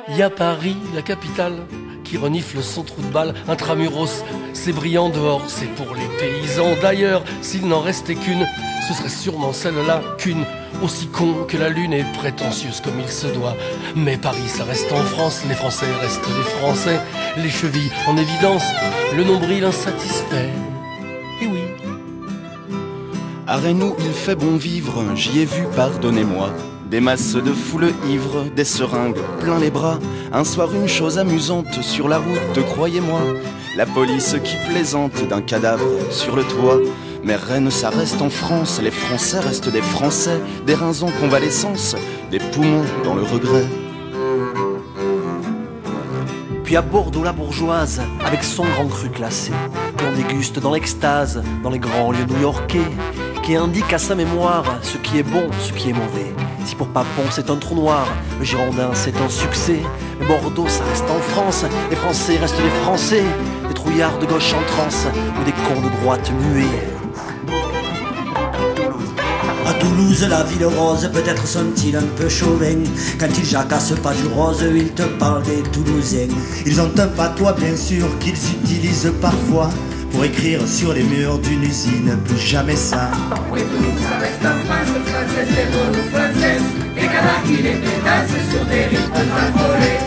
Il y a Paris, la capitale, qui renifle son trou de balle, intramuros, c'est brillant dehors, c'est pour les paysans. D'ailleurs, s'il n'en restait qu'une, ce serait sûrement celle-là, qu'une, aussi con que la lune et prétentieuse comme il se doit. Mais Paris, ça reste en France, les Français restent les Français, les chevilles en évidence, le nombril insatisfait. Et oui. À Reynaud, il fait bon vivre, j'y ai vu, pardonnez-moi. Des masses de foule ivres, des seringues plein les bras. Un soir, une chose amusante sur la route, croyez-moi. La police qui plaisante d'un cadavre sur le toit. Mais Rennes, ça reste en France, les Français restent des Français. Des reins en convalescence, des poumons dans le regret. Puis à Bordeaux, la bourgeoise, avec son grand cru classé, qu'on déguste dans l'extase, dans les grands lieux new-yorkais, qui indique à sa mémoire ce qui est bon, ce qui est mauvais. Si pour Papon c'est un trou noir, le Girondin c'est un succès, mais Bordeaux ça reste en France, les Français restent les Français, des trouillards de gauche en transe, ou des cons de droite muets. À Toulouse, la ville rose, peut-être sont-ils un peu chauvins. Quand ils jacassent pas du rose, ils te parlent des Toulousains. Ils ont un patois bien sûr qu'ils utilisent parfois pour écrire sur les murs d'une usine, plus jamais ça. Oui, Toulouse, ça reste en France, française, des bonnes françaises, des canards qui les pétassent sur des rythmes affolés.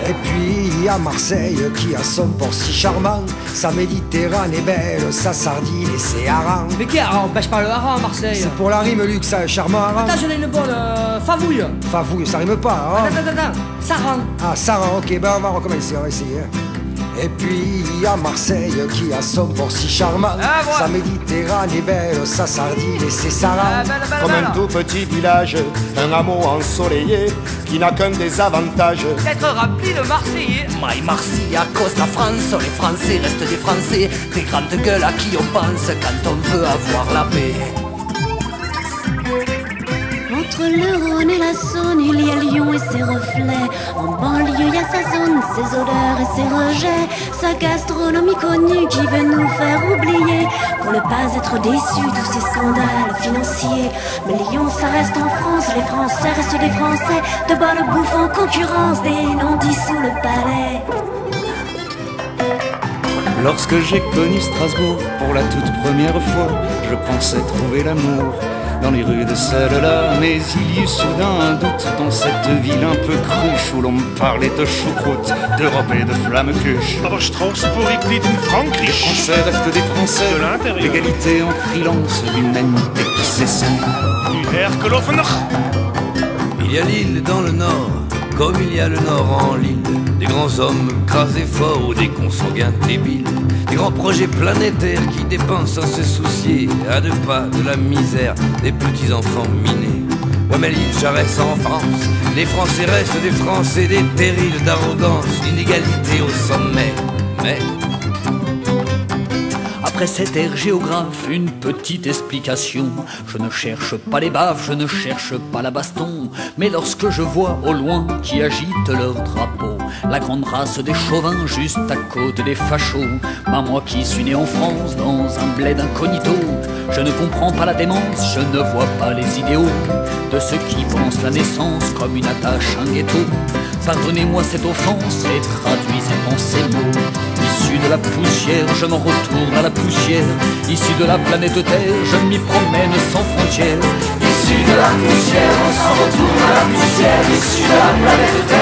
Et puis il y a Marseille qui a son port si charmant, sa Méditerranée belle, sa sardine et ses harengs. Mais qui hareng? Pêche pas le hareng à Marseille. C'est pour la rime Luc, ça, charmant hareng. Attends, j'en ai une bonne, favouille. Favouille, ça rime pas, hein. Attends, sarang. Ah, sarang, ok, ben on va recommencer, on va essayer. Et puis il y a Marseille qui a son port si charmant, sa Méditerranée belle, sa sardine et ses sarangs. Comme un tout petit village, un hameau ensoleillé qui n'a qu'un désavantage, D'être rempli de Marseillais. My Marseille, à cause la France, les Français restent des Français, des grandes gueules à qui on pense quand on veut avoir la paix. Entre le Rhône et la Saône, il y a Lyon et ses reflets. En banlieue, il y a sa zone, ses odeurs et ses rejets. Sa gastronomie connue qui veut nous faire oublier, pour ne pas être déçus de ces scandales financiers. Mais Lyon, ça reste en France, les Français restent des Français. De bonne bouffe en concurrence, des non-dits sous le palais. Lorsque j'ai connu Strasbourg pour la toute première fois, je pensais trouver l'amour dans les rues de celle-là, mais il y eut soudain un doute dans cette ville un peu cruche où l'on me parlait de choucroute, d'Europe et de flamme-cuche. Aber Strasbourg liegt in Frankreich. Les Français restent des Français, De l'intérieur. l'égalité en freelance, l'humanité qui s'essaie. Die Hergelofener. Il y a l'île dans le nord, comme il y a le nord en l'île. Des grands hommes crasés forts ou des consanguins débiles. Des grands projets planétaires qui dépensent sans se soucier à deux pas de la misère des petits enfants minés. Ouais mais l'île ça reste en France, les Français restent des Français, des terrils d'arrogance, d'inégalité au sommet. Mais Après cet air géographe, une petite explication. Je ne cherche pas les baves, je ne cherche pas la baston, mais lorsque je vois au loin qui agitent leur drapeau, la grande race des chauvins juste à côté des fachos, bah moi qui suis né en France dans un bled incognito, je ne comprends pas la démence, je ne vois pas les idéaux de ceux qui pensent la naissance comme une attache, un ghetto. Pardonnez-moi cette offense et traduisez en ces mots. Issu de la poussière, je m'en retourne à la poussière. Issu de la planète Terre, je m'y promène sans frontières. Issu de la poussière, on s'en retourne à la poussière. Issu de la planète Terre.